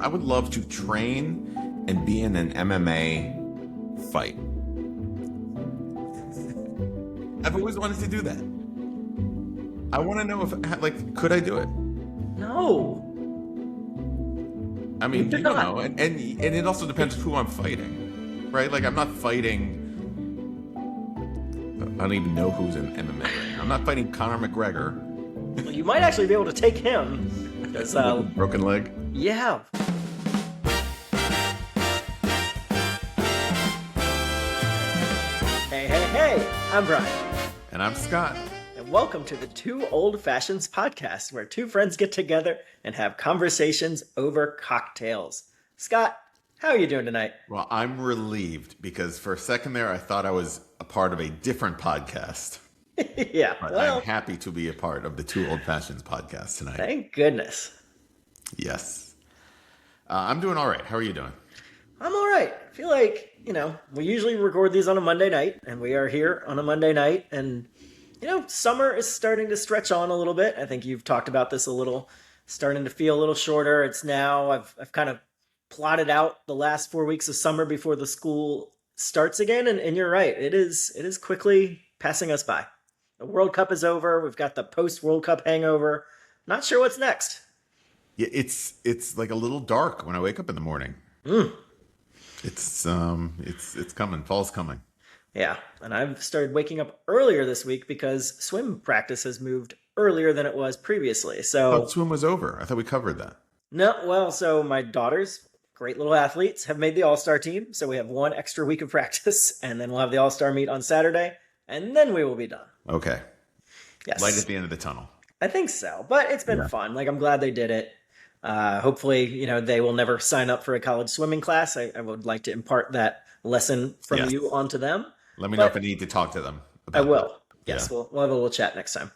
I would love to train and be in an MMA fight. I've always wanted to do that. I want to know if, like, could I do it? No. I mean, You you cannot. know, and it also depends who I'm fighting, right? Like, I'm not fighting. I don't even know who's in MMA right now. I'm not fighting Conor McGregor. Well, you might actually be able to take him. Because, With a broken leg. yeah. Hey, I'm Brian. And I'm Scott. And welcome to the Two Old Fashions podcast, where two friends get together and have conversations over cocktails. Scott, how are you doing tonight? Well, I'm relieved because for a second there, I thought I was a part of a different podcast. Yeah, But well, I'm happy to be a part of the Two Old Fashions podcast tonight. thank goodness. Yes. I'm doing all right. How are you doing? I'm all right. I feel like, we usually record these on a Monday night, and we are here on a Monday night, and, summer is starting to stretch on a little bit. I think you've talked about this a little, starting to feel a little shorter. It's now, I've kind of plotted out the last 4 weeks of summer before the school starts again, and you're right. It is quickly passing us by. The World Cup is over. We've got the post-World Cup hangover. Not sure what's next. Yeah, it's like a little dark when I wake up in the morning. It's coming. Fall's coming. Yeah, and I've started waking up earlier this week because swim practice has moved earlier than it was previously. I So, thought swim was over. I thought we covered that. so my daughters, great little athletes, have made the All-Star team. So we have one extra week of practice, and then we'll have the All-Star meet on Saturday, and then we will be done. Okay. Yes. Light at the end of the tunnel. I think so, but it's been fun. Like, I'm glad they did it. Hopefully, they will never sign up for a college swimming class. I would like to impart that lesson from Yes. you onto them. Let me know But if I need to talk to them I about will. that. Yes, Yeah. we'll have a little chat next time.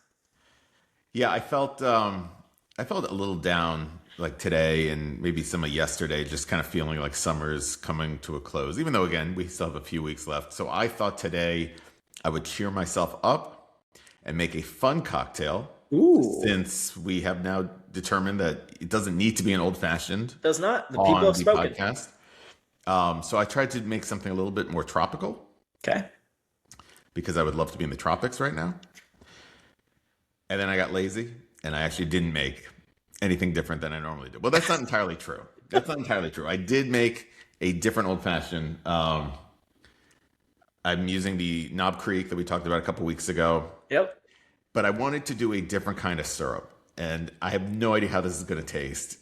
Yeah, I felt a little down like today and maybe some of yesterday, just kind of feeling like summer's coming to a close, even though again we still have a few weeks left. So I thought today I would cheer myself up and make a fun cocktail. Ooh. Since we have now determined that it doesn't need to be an old fashioned Does not. The people on have the spoken. podcast. So I tried to make something a little bit more tropical Okay. because I would love to be in the tropics right now. And then I got lazy and I actually didn't make anything different than I normally do. Well, that's not entirely true. That's not entirely true. I did make a different old fashioned. I'm using the Knob Creek that we talked about a couple weeks ago. Yep. But I wanted to do a different kind of syrup. And I have no idea how this is going to taste.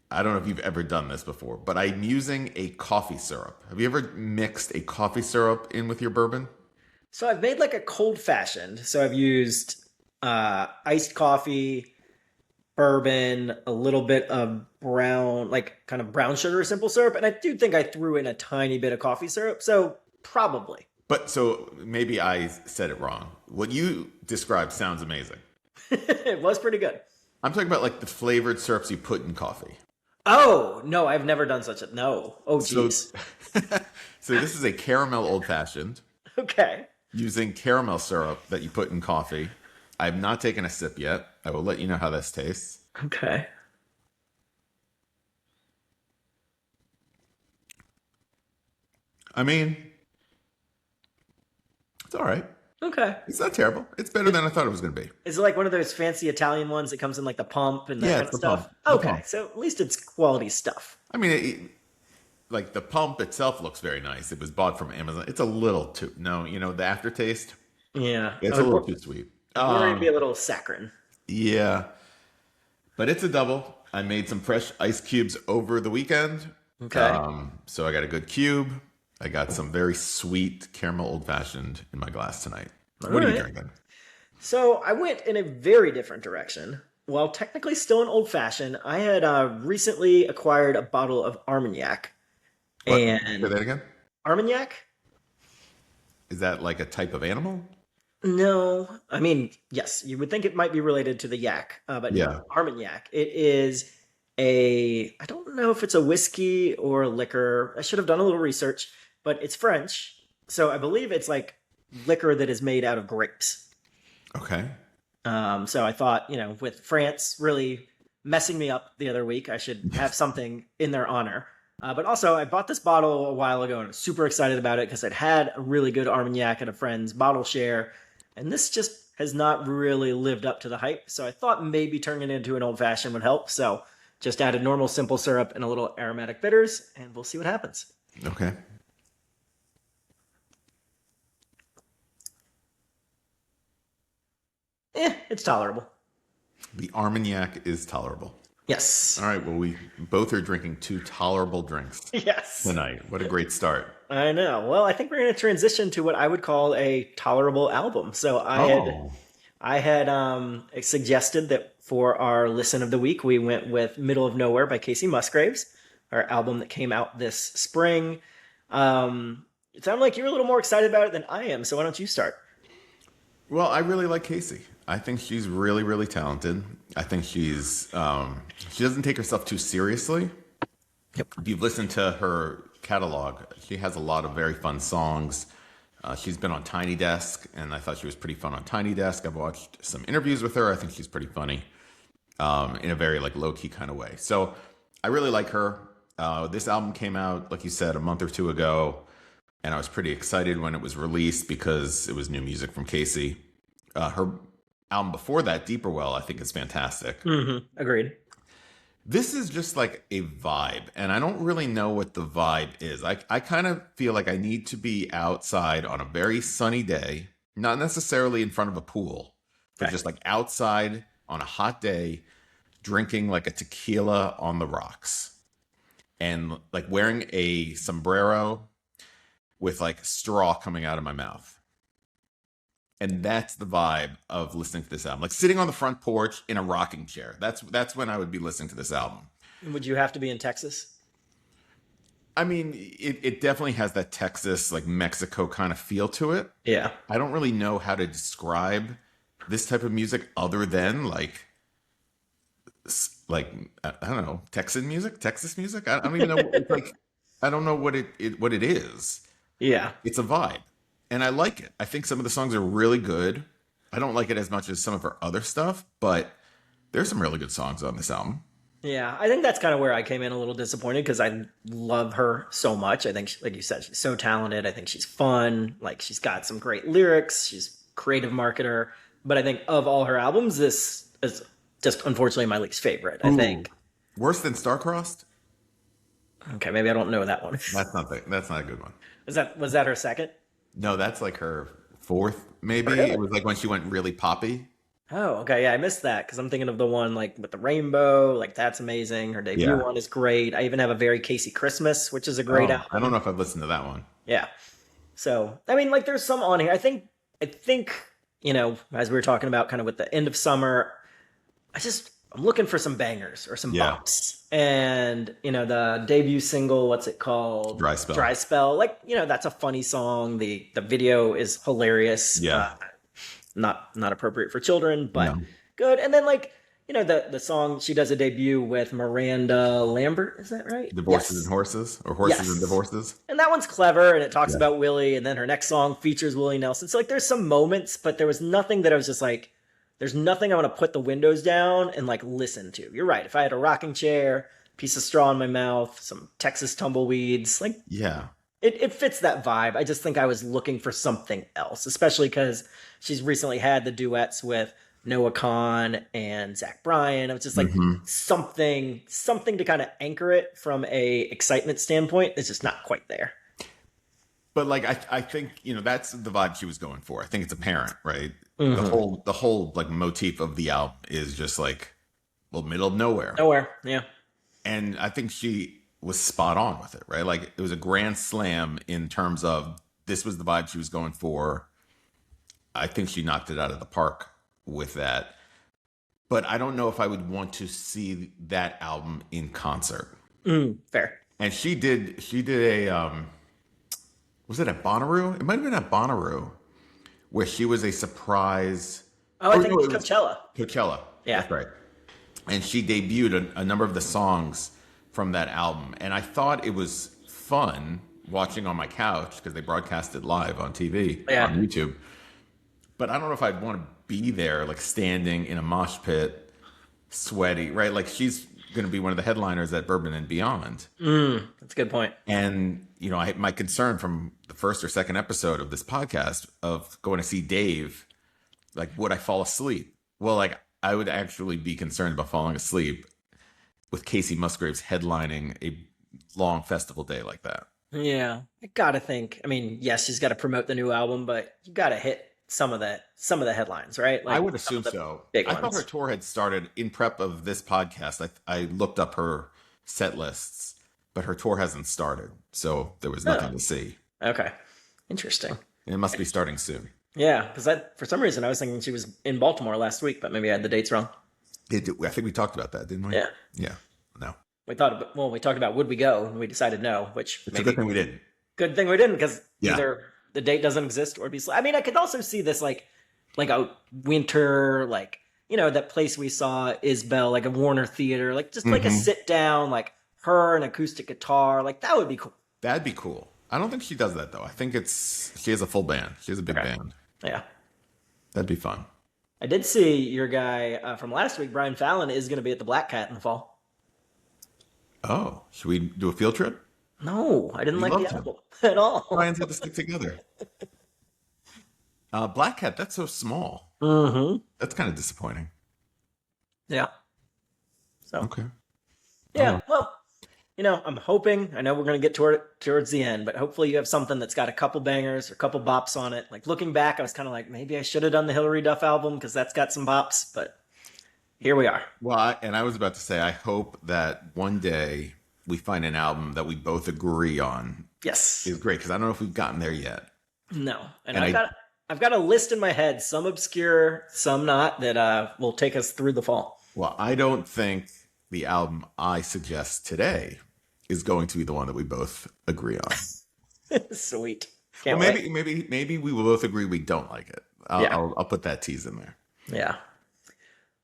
I don't know if you've ever done this before, but I'm using a coffee syrup. Have you ever mixed a coffee syrup in with your bourbon? So I've made like a cold fashioned. So I've used iced coffee, bourbon, a little bit of brown, like kind of brown sugar simple syrup. And I do think I threw in a tiny bit of coffee syrup. So probably. But so maybe I said it wrong. What you described sounds amazing. It was pretty good. I'm talking about like the flavored syrups you put in coffee. Oh, no, I've never done such a. No. Oh, So, geez. so this is a caramel old fashioned Okay. using caramel syrup that you put in coffee. I have not taken a sip yet. I will let you know how this tastes. Okay. I mean, it's all right. Okay. It's not terrible. It's better than I thought it was going to be. Is it like one of those fancy Italian ones that comes in like the pump and that Yeah, kind it's of the stuff? pump. The Okay, pump. so at least it's quality stuff. I mean, like the pump itself looks very nice. It was bought from Amazon. It's a little too, no, the aftertaste, Yeah. it's a little too sweet. Worried to be a little saccharine. Yeah, but it's a double. I made some fresh ice cubes over the weekend. Okay. So I got a good cube. I got some very sweet caramel old fashioned in my glass tonight. What are you right. drinking? So I went in a very different direction. While technically still an old fashioned, I had recently acquired a bottle of Armagnac. What? And Say that again? Armagnac? Is that like a type of animal? No, I mean, yes, you would think it might be related to the yak, but Yeah. no, Armagnac. It is I don't know if it's a whiskey or a liquor. I should have done a little research, but it's French. So I believe it's like liquor that is made out of grapes. Okay. So I thought, with France really messing me up the other week. I should have something in their honor. But also, I bought this bottle a while ago and I was super excited about it because I'd had a really good Armagnac at a friend's bottle share. And this just has not really lived up to the hype. So I thought maybe turning it into an old fashioned would help. So just added normal simple syrup and a little aromatic bitters, and we'll see what happens. Okay. It's tolerable. The Armagnac is tolerable. Yes. All right. Well, we both are drinking two tolerable drinks Yes. tonight. What a great start. I know. Well, I think we're going to transition to what I would call a tolerable album. So I had suggested that for our listen of the week, we went with Middle of Nowhere by Kacey Musgraves, our album that came out this spring. It sounded like you were a little more excited about it than I am. So why don't you start? Well, I really like Kacey. I think she's really, really talented. I think she doesn't take herself too seriously. Yep. If you've listened to her catalog, she has a lot of very fun songs. She's been on Tiny Desk, and I thought she was pretty fun on Tiny Desk. I've watched some interviews with her. I think she's pretty funny in a very like low-key kind of way. So I really like her. This album came out, like you said, a month or two ago, and I was pretty excited when it was released because it was new music from Kacey. Her album before that, Deeper Well, I think is fantastic. Mm-hmm. Agreed. This is just like a vibe, and I don't really know what the vibe is. I kind of feel like I need to be outside on a very sunny day, not necessarily in front of a pool, but Okay. just like outside on a hot day, drinking like a tequila on the rocks, and like wearing a sombrero with like straw coming out of my mouth. And that's the vibe of listening to this album. Like sitting on the front porch in a rocking chair. That's when I would be listening to this album. Would you have to be in Texas? I mean, it definitely has that Texas, like Mexico kind of feel to it. Yeah. I don't really know how to describe this type of music other than like I don't know, Texas music. I don't even know. It's like I don't know what it is. Yeah. It's a vibe. And I like it. I think some of the songs are really good. I don't like it as much as some of her other stuff, but there's some really good songs on this album. Yeah, I think that's kind of where I came in a little disappointed because I love her so much. I think, like you said, she's so talented. I think she's fun. Like she's got some great lyrics. She's a creative marketer. But I think of all her albums, this is just unfortunately my least favorite. I think. Worse than Starcrossed? Okay, maybe I don't know that one. That's not a good one. Was that her second? No, that's like her fourth, maybe. Really? It was like when she went really poppy. Oh, okay. Yeah, I missed that because I'm thinking of the one like with the rainbow. Like that's amazing. Her debut Yeah. one is great. I even have a very Casey Christmas, which is a great album. I don't know if I've listened to that one. Yeah. So I mean, like there's some on here. I think as we were talking about, kind of with the end of summer, I'm looking for some bangers or some Yeah. bops. And the debut single, what's it called? Dry Spell. Dry Spell. Like that's a funny song. The video is hilarious. Yeah. Not appropriate for children, but No. good. And then the song she does a debut with Miranda Lambert. Is that right? Divorces Yes. and Horses, or Horses Yes. and Divorces. And that one's clever, and it talks Yeah. about Willie, and then her next song features Willie Nelson. So there's some moments, but there was nothing that I was just like, there's nothing I want to put the windows down and like listen to. You're right. If I had a rocking chair, piece of straw in my mouth, some Texas tumbleweeds, like Yeah. it fits that vibe. I just think I was looking for something else, especially because she's recently had the duets with Noah Kahan and Zach Bryan. I was just like something to kind of anchor it from a excitement standpoint. It's just not quite there. But like I think that's the vibe she was going for. I think it's apparent, right? The whole like motif of the album is just like middle of nowhere. Nowhere, yeah. And I think she was spot on with it, right? Like it was a grand slam in terms of this was the vibe she was going for. I think she knocked it out of the park with that. But I don't know if I would want to see that album in concert. Fair. And she did a was it at Bonnaroo? It might have been at Bonnaroo where she was a surprise. Oh, I think no, it was Coachella. Coachella. Yeah. That's right. And she debuted a number of the songs from that album. And I thought it was fun watching on my couch because they broadcast it live on TV, on YouTube. But I don't know if I'd want to be there, like standing in a mosh pit sweaty, right? Like she's going to be one of the headliners at Bourbon and Beyond. That's a good point. And, my concern from the first or second episode of this podcast of going to see Dave, like, would I fall asleep? Well, like, I would actually be concerned about falling asleep with Kacey Musgraves headlining a long festival day like that. Yeah, I gotta think. I mean, yes, she's got to promote the new album, but you gotta hit some of the headlines, right? I Like would assume so. big I thought ones. her tour had started in prep of this podcast. I looked up her set lists, but her tour hasn't started. So there was nothing Oh, to see. okay, interesting. It must be starting soon. Yeah, because for some reason I was thinking she was in Baltimore last week, but maybe I had the dates wrong. I think we talked about that, didn't we? Yeah, Yeah. No. we talked about would we go, and we decided no, which It's a maybe good thing we didn't. good thing we didn't because Yeah. either the date doesn't exist or be. I mean, I could also see this like a winter, like that place we saw Isbell, like a Warner Theater, like just like a sit down, like her and acoustic guitar, like that would be cool. That'd be cool. I don't think she does that though. I think she has a full band. She has a big Okay. band. Yeah. That'd be fun. I did see your guy from last week, Brian Fallon, is going to be at the Black Cat in the fall. Oh, should we do a field trip? No, I didn't We like the loved him. album at all. Brian's had to stick together. Black Cat, that's so small. Mm-hmm. That's kind of disappointing. Yeah. So Okay. yeah, Oh. well, I'm hoping. I know we're going to get towards the end, but hopefully you have something that's got a couple bangers or a couple bops on it. Like looking back, I was kind of like, maybe I should have done the Hillary Duff album because that's got some bops. But here we are. Well, I was about to say, I hope that one day we find an album that we both agree on Yes. is great because I don't know if we've gotten there yet. No, and And I've got a list in my head, some obscure, some not, that will take us through the fall. Well, I don't think the album I suggest today is going to be the one that we both agree on. Sweet. Well, Can't wait. maybe we will both agree we don't like it. Yeah. I'll put that tease in there. Yeah.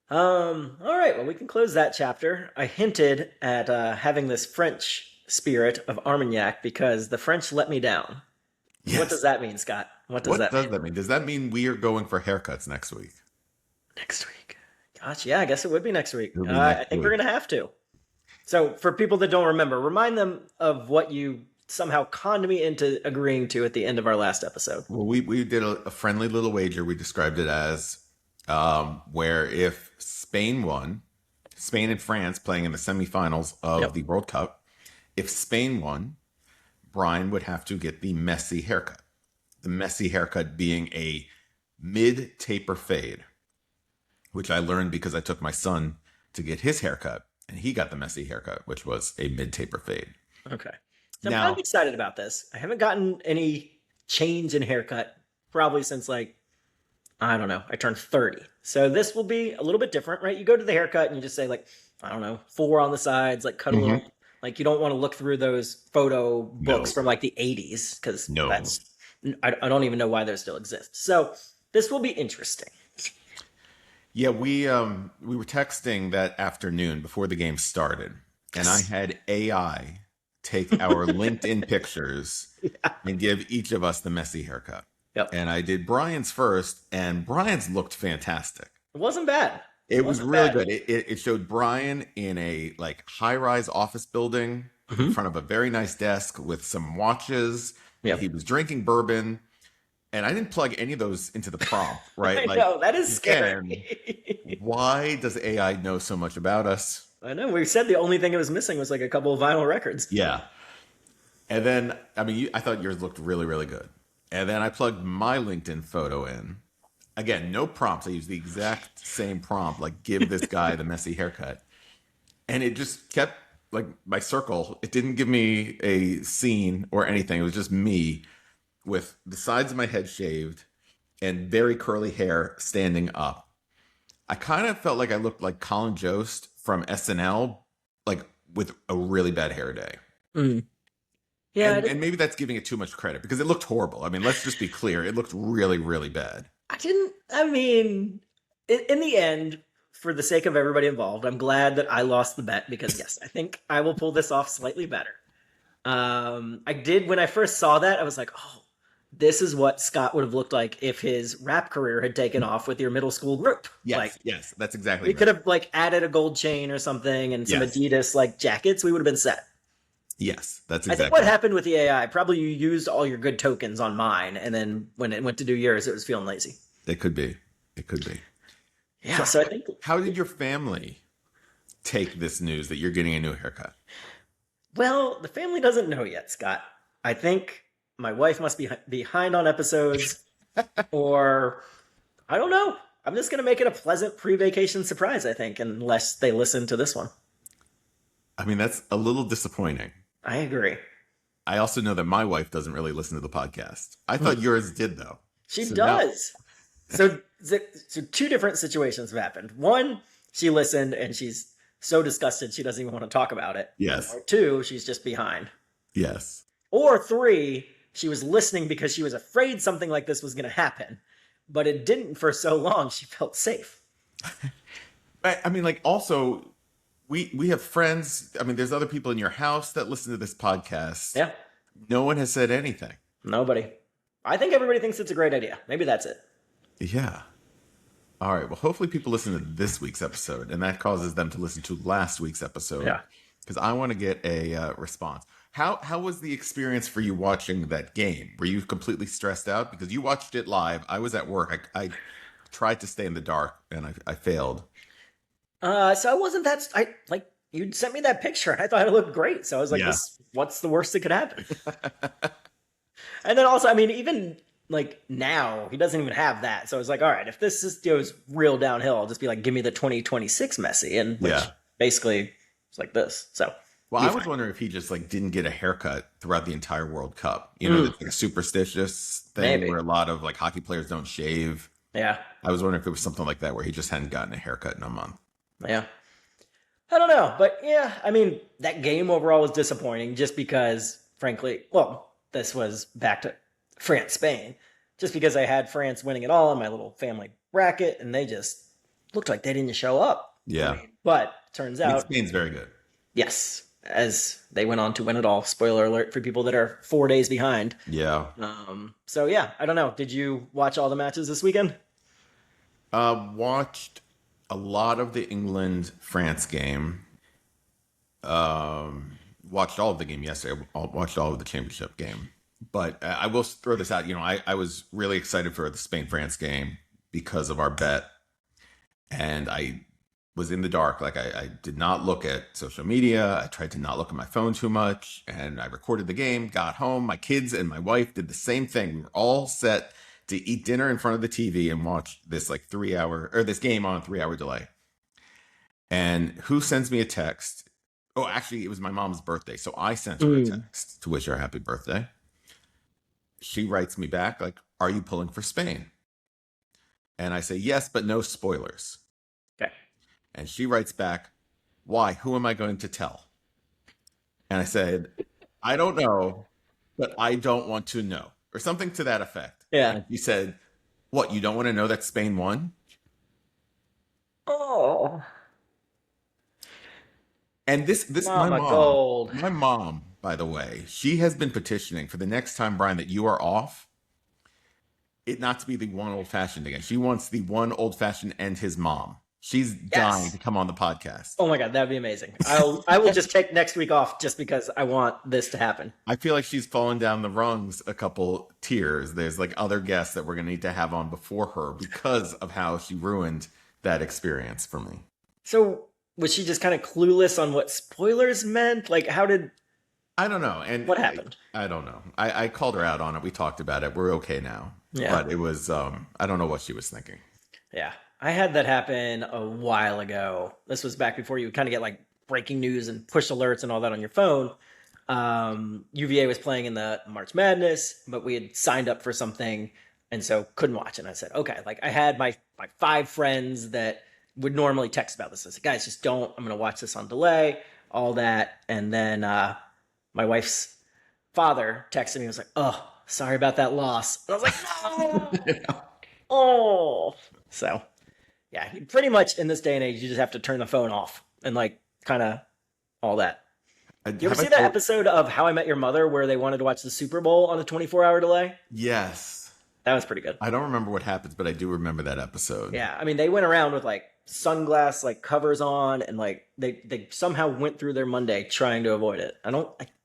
All right. Well, we can close that chapter. I hinted at having this French spirit of Armagnac because the French let me down. Yes. What does that mean, Scott? What does that mean? mean? Does that mean we are going for haircuts next week? Next week. Gosh, yeah, I guess it would be next week. It'll be I next think we're week. going to have to. So, for people that don't remember, remind them of what you somehow conned me into agreeing to at the end of our last episode. Well, we did a friendly little wager. We described it as where if Spain won, Spain and France playing in the semifinals of Yep. the World Cup, if Spain won, Brian would have to get the messy haircut. The messy haircut being a mid-taper fade, which I learned because I took my son to get his haircut, and he got the messy haircut, which was a mid-taper fade. Okay. So I'm Now- kind of excited about this. I haven't gotten any change in haircut probably since I don't know, I turned 30. So this will be a little bit different, right? You go to the haircut and you just say I don't know, 4 on the sides, cut a little, you don't want to look through those photo books from the 80s because No. I don't even know why those still exist. So this will be interesting. Yeah, we were texting that afternoon before the game started, and I had AI take our LinkedIn pictures and give each of us the messy haircut. Yep. And I did Brian's first, and Brian's looked fantastic. It wasn't bad. It was wasn't really bad. good. It showed Brian in a high-rise office building in front of a very nice desk with some watches. Yep. He was drinking bourbon, and I didn't plug any of those into the prompt, right? I know, that is again, scary. why does AI know so much about us? I know. We said the only thing it was missing was a couple of vinyl records. Yeah. And then, I thought yours looked really, really good. And then I plugged my LinkedIn photo in. Again, no prompts. I used the exact same prompt, give this guy the messy haircut. And it just kept, my circle. It didn't give me a scene or anything. It was just me with the sides of my head shaved and very curly hair standing up. I kind of felt like I looked like Colin Jost from SNL, with a really bad hair day. Mm. Yeah, And maybe that's giving it too much credit because it looked horrible. Let's just be clear. It looked really, really bad. in the end, for the sake of everybody involved, I'm glad that I lost the bet because, yes, I think I will pull this off slightly better. I did, when I first saw that, I was like, oh, this is what Scott would have looked like if his rap career had taken off with your middle school group. Yes, Like, yes, that's exactly we right. could have like added a gold chain or something and some Yes. Adidas like jackets. We would have been set. Yes, that's I think exactly what right. happened with the AI, probably you used all your good tokens on mine, and then when it went to do yours, it was feeling lazy. It could be. It could be. Yeah, so I think, How did your family take this news that you're getting a new haircut? well, the family doesn't know yet, Scott. I think my wife must be behind on episodes, or I don't know. I'm just going to make it a pleasant pre-vacation surprise, I think, unless they listen to this one. I mean, that's a little disappointing. I agree. I also know that my wife doesn't really listen to the podcast. I thought yours did, though. She So now- does. So two different situations have happened. One, she listened and she's so disgusted she doesn't even want to talk about it. Yes. Or two, she's just behind. Yes. Or three, she was listening because she was afraid something like this was going to happen, but it didn't for so long. She felt safe. I mean, like, also, we have friends. I mean, there's other people in your house that listen to this podcast. Yeah, No one has said anything. nobody. I think everybody thinks it's a great idea. Maybe that's it. Yeah. All right. Well, hopefully people listen to this week's episode, and that causes them to listen to last week's episode. Yeah. Because I want to get a response. How was the experience for you watching that game? Were you completely stressed out? Because you watched it live. I was at work. I tried to stay in the dark, and I failed. So I wasn't that. I like you sent me that picture, and I thought it looked great. So I was like, Yeah. "This, what's the worst that could happen?" And then also, I mean, even like now, he doesn't even have that. So I was like, "All right, if this just goes real downhill, I'll just be like, give me the 2026 Messi," and which Yeah. basically it's like this. So Well, I was wondering if he just like didn't get a haircut throughout the entire World Cup. You know, it's like a superstitious thing Maybe. where a lot of like hockey players don't shave. yeah, I was wondering if it was something like that where he just hadn't gotten a haircut in a month. yeah. I don't know, but yeah, I mean, that game overall was disappointing just because, frankly, well, this was back to France, Spain, just because I had France winning it all in my little family bracket, and they just looked like they didn't show up. Yeah. But turns I mean, out, Spain's very good. yes, as they went on to win it all. Spoiler alert for people that are 4 days behind. Yeah. So yeah, I don't know. Did you watch all the matches this weekend? Watched a lot of the England France game. Watched all of the game yesterday. Watched all of the championship game. But I will throw this out. You know, I was really excited for the Spain France game because of our bet. And I was in the dark. Like I did not look at social media. I tried to not look at my phone too much. And I recorded the game, got home. My kids and my wife did the same thing. We were all set to eat dinner in front of the TV and watch this like 3 hour or this game on a 3 hour delay. And who sends me a text? Oh, actually, it was my mom's birthday. So I sent her a text to wish her a happy birthday. She writes me back like, "Are you pulling for Spain?" And I say, "Yes, but no spoilers." Okay. And she writes back, "Why? Who am I going to tell?" And I said, "I don't know, but I don't want to know," or something to that effect. Yeah. And she said, "What? You don't want to know that Spain won?" Oh, And this Mama Gold. my mom, by the way, she has been petitioning for the next time, Brian, that you are off, it not to be the one old fashioned again. She wants the one old fashioned and his mom. She's dying to come on the podcast. Oh my god, that'd be amazing. I will just take next week off just because I want this to happen. I feel like she's fallen down the rungs a couple tiers. There's like other guests that we're going to need to have on before her because of how she ruined that experience for me. So was she just kind of clueless on what spoilers meant? Like, how did I don't know. And what happened? I don't know. I called her out on it. We talked about it. We're okay now. Yeah. But it was, I don't know what she was thinking. Yeah, I had that happen a while ago. This was back before you kind of get like breaking news and push alerts and all that on your phone. UVA was playing in the March Madness, but we had signed up for something and so couldn't watch it. And I said, okay, like I had my 5 friends that would normally text about this. I said, guys, just don't. I'm going to watch this on delay, all that. And then my wife's father texted me and was like, oh, sorry about that loss. And I was like, no. Oh. So, yeah, pretty much in this day and age, you just have to turn the phone off and like kind of all that. You ever Have I see that told- episode of How I Met Your Mother where they wanted to watch the Super Bowl on a 24-hour delay? Yes. That was pretty good. I don't remember what happens, but I do remember that episode. Yeah, I mean, they went around with like sunglass like covers on, and like they somehow went through their Monday trying to avoid it. I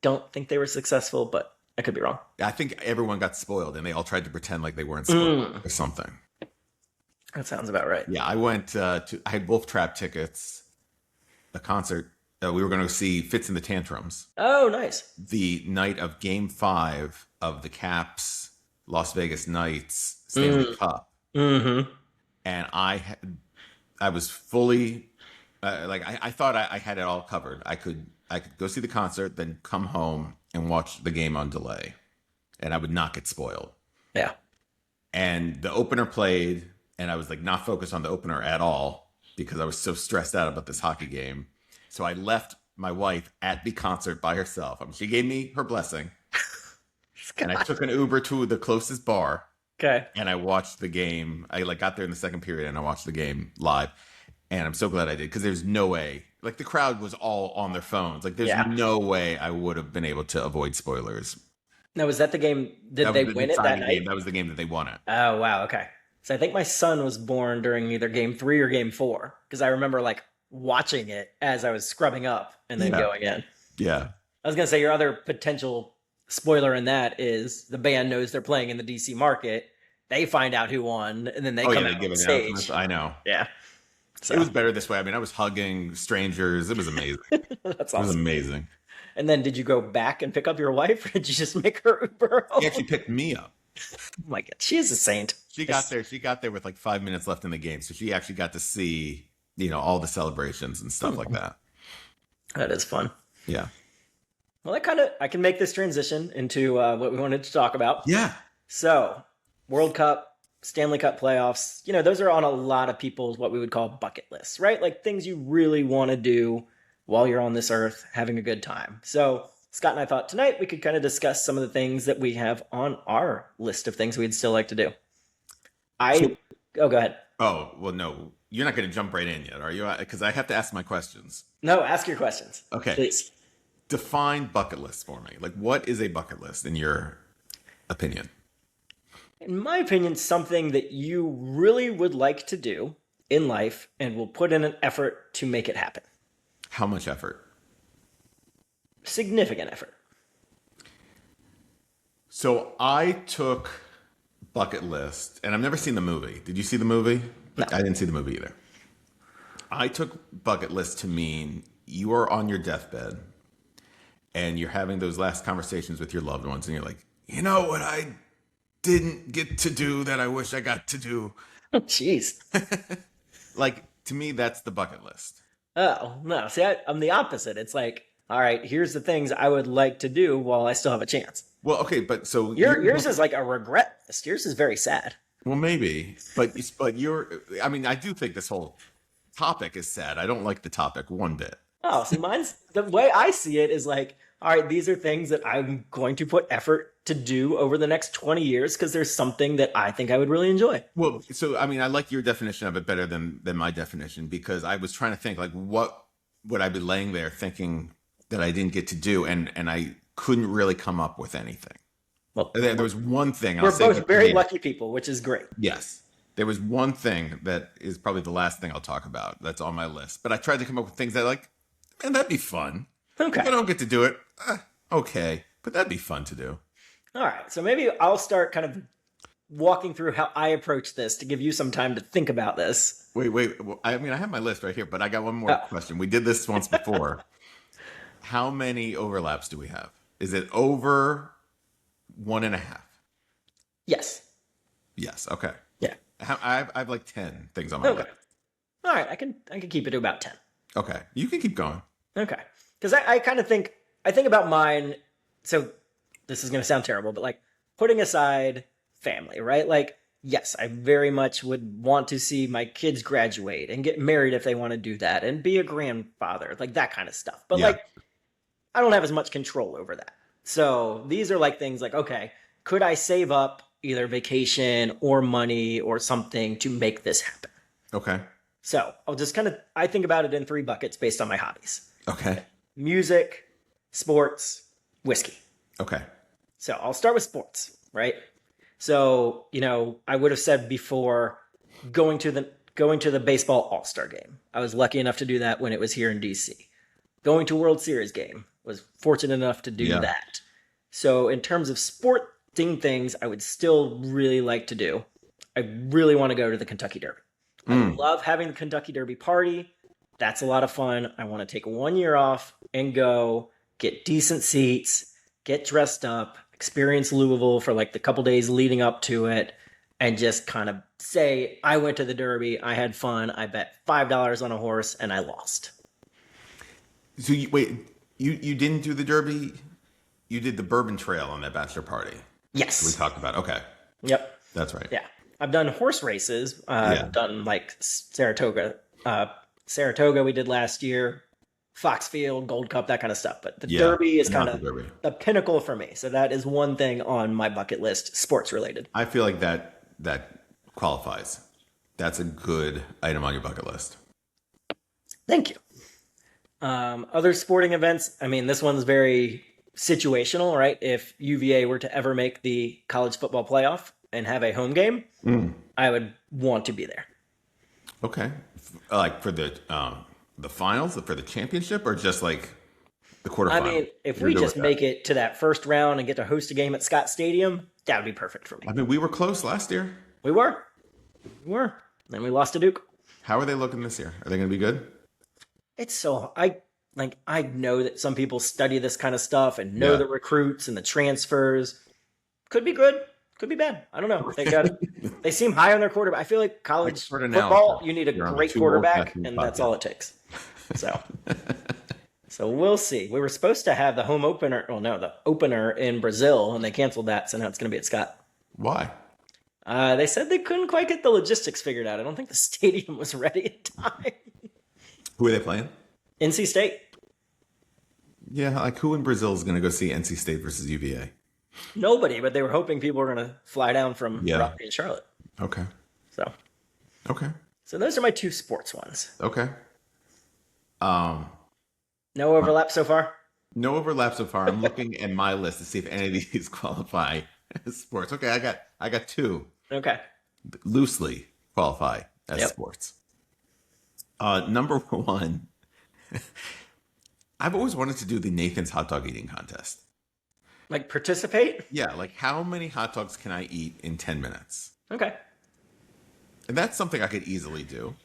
don't think they were successful, but I could be wrong. I think everyone got spoiled, and they all tried to pretend like they weren't spoiled or something. That sounds about right. Yeah, I went I had Wolf Trap tickets, a concert. We were going to see Fits in the Tantrums Oh, nice. the night of Game 5 of the Caps Las Vegas Knights Stanley Cup. Mm-hmm. And I was fully I thought I had it all covered. I could go see the concert, then come home and watch the game on delay, and I would not get spoiled. Yeah. And the opener played, and I was like not focused on the opener at all because I was so stressed out about this hockey game. So I left my wife at the concert by herself. I mean, she gave me her blessing, and I took an Uber to the closest bar. Okay. And I watched the game. I got there in the second period and I watched the game live. And I'm so glad I did, because there's no way. Like, the crowd was all on their phones. Like, there's no way I would have been able to avoid spoilers. Now, was that the game? Did they win it that night? Game. That was the game that they won it. Oh, wow. Okay. So I think my son was born during either game 3 or game 4, because I remember like watching it as I was scrubbing up and then going in. Yeah. I was going to say, your other potential spoiler in that is the band knows they're playing in the DC market. They find out who won, and then they come out on stage. I know. Yeah. So It was better this way. I mean, I was hugging strangers. It was amazing. that's It was awesome. amazing. And then did you go back and pick up your wife, or did you just make her Uber home? He actually picked me up. Oh my God, she is a saint. She got there with like 5 minutes left in the game. So she actually got to see, all the celebrations and stuff like that. That is fun. Yeah. Well, I can make this transition into what we wanted to talk about. Yeah. So, World Cup, Stanley Cup playoffs, those are on a lot of people's what we would call bucket lists, right? Like things you really want to do while you're on this earth having a good time. So, Scott and I thought tonight we could kind of discuss some of the things that we have on our list of things we'd still like to do. Go ahead. Oh, well, no, you're not going to jump right in yet, are you? Because I have to ask my questions. No, ask your questions. Okay. Please. Define bucket list for me. Like, what is a bucket list in your opinion? In my opinion, something that you really would like to do in life and will put in an effort to make it happen. How much effort? Significant effort. So I took bucket list, and I've never seen the movie. Did you see the movie? No. I didn't see the movie either. I took bucket list to mean you are on your deathbed and you're having those last conversations with your loved ones, and you're like, you know what I didn't get to do that I wish I got to do? Jeez. Like, to me, that's the bucket list. Oh, no. See, I'm the opposite. It's like, all right, here's the things I would like to do while I still have a chance. Well, okay, but so Yours is like a regret list. Yours is very sad. Well, maybe, but I mean, I do think this whole topic is sad. I don't like the topic one bit. Oh, see, the way I see it is like, all right, these are things that I'm going to put effort to do over the next 20 years because there's something that I think I would really enjoy. Well, so, I mean, I like your definition of it better than my definition, because I was trying to think, like, what would I be laying there thinking that I didn't get to do? And I couldn't really come up with anything. Well, There was one thing. we're both very lucky people, which is great. Yes. There was one thing that is probably the last thing I'll talk about that's on my list. But I tried to come up with things that, like, man, that'd be fun. Okay. If I don't get to do it, okay. But that'd be fun to do. All right. So maybe I'll start kind of walking through how I approach this to give you some time to think about this. Wait. Well, I mean, I have my list right here, but I got one more question. We did this once before. How many overlaps do we have? Is it over 1.5? Yes. Yes. Okay. Yeah. I have like 10 things on my list. All right. I can keep it to about 10. Okay. You can keep going. Okay. Because I kind of think about mine. So this is going to sound terrible, but like putting aside family, right? Like, yes, I very much would want to see my kids graduate and get married if they want to do that and be a grandfather, like that kind of stuff. But like, I don't have as much control over that. So these are like things like, okay, could I save up either vacation or money or something to make this happen? Okay. So I'll just I think about it in 3 buckets based on my hobbies. Okay. Music, sports, whiskey. Okay. So I'll start with sports, right? So, I would have said before going to the baseball All-Star game. I was lucky enough to do that when it was here in DC. Going to World Series game, was fortunate enough to do that. So in terms of sporting things, I would still really like to do. I really want to go to the Kentucky Derby. I love having the Kentucky Derby party. That's a lot of fun. I want to take 1 year off and go get decent seats, get dressed up, experience Louisville for like the couple days leading up to it, and just kind of say, I went to the Derby, I had fun, I bet $5 on a horse, and I lost. So you didn't do the Derby? You did the Bourbon Trail on that bachelor party. Yes. We talked about. Okay. Yep. That's right. Yeah. I've done horse races. I've done like Saratoga. Saratoga we did last year. Foxfield, Gold Cup, that kind of stuff. But the Derby is kind of the pinnacle for me. So that is one thing on my bucket list, sports related. I feel like that qualifies. That's a good item on your bucket list. Thank you. Other sporting events, I mean, this one's very situational, right? If UVA were to ever make the college football playoff and have a home game, I would want to be there. Okay. Like for the finals, for the championship, or just like the quarterfinals? I mean, if we just make it to that first round and get to host a game at Scott Stadium, that would be perfect for me. I mean, we were close last year. We were. Then we lost to Duke. How are they looking this year? Are they going to be good? It's so I know that some people study this kind of stuff and know the recruits and the transfers. Could be good, could be bad. I don't know. They seem high on their quarterback. I feel like college football, you need a great quarterback, and that's all it takes. So we'll see. We were supposed to have the home opener. Well, no, the opener in Brazil, and they canceled that. So now it's going to be at Scott. Why? They said they couldn't quite get the logistics figured out. I don't think the stadium was ready in time. Who are they playing? NC State. Yeah, like who in Brazil is going to go see NC State versus UVA? Nobody, but they were hoping people were going to fly down from Raleigh and Charlotte. Okay. So those are my two sports ones. Okay. No overlap so far? No overlap so far. I'm looking at my list to see if any of these qualify as sports. Okay, I got two. Okay. Loosely qualify as sports. Number one, I've always wanted to do the Nathan's hot dog eating contest. Like participate? Yeah, like how many hot dogs can I eat in 10 minutes? Okay. And that's something I could easily do.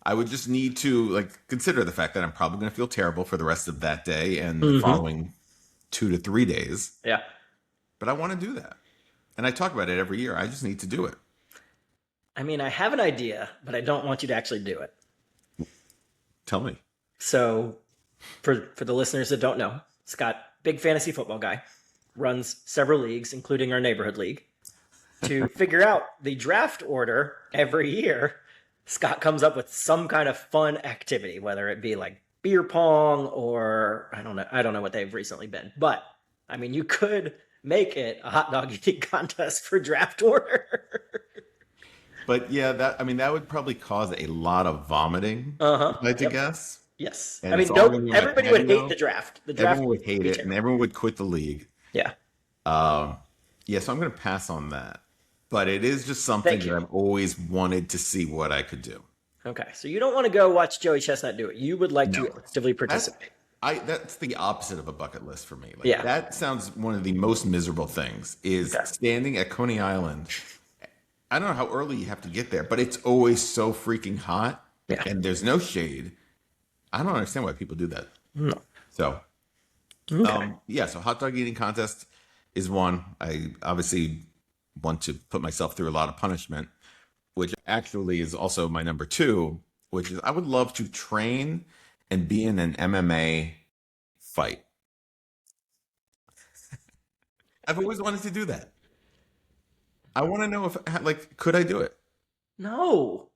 I would just need to consider the fact that I'm probably going to feel terrible for the rest of that day and the following 2 to 3 days. Yeah. But I want to do that. And I talk about it every year. I just need to do it. I mean, I have an idea, but I don't want you to actually do it. Tell me. So for the listeners that don't know, Scott, big fantasy football guy, runs several leagues, including our neighborhood league. To figure out the draft order every year, Scott comes up with some kind of fun activity, whether it be like beer pong or I don't know what they've recently been. But I mean, you could make it a hot dog eating contest for draft order. But yeah, that would probably cause a lot of vomiting. I'd like to guess. Yes. And I mean, everybody would hate the draft. Everyone would hate it, and everyone would quit the league. Yeah. So I'm going to pass on that. But it is just something that I've always wanted to see what I could do. Okay, so you don't want to go watch Joey Chestnut do it. You would like to actively participate. That's the opposite of a bucket list for me. That sounds one of the most miserable things is standing at Coney Island. I don't know how early you have to get there, but it's always so freaking hot and there's no shade. I don't understand why people do that. No. So, so hot dog eating contest is one. I obviously want to put myself through a lot of punishment, which actually is also my number two, which is I would love to train and be in an MMA fight. I've always wanted to do that. I want to know if, could I do it? No.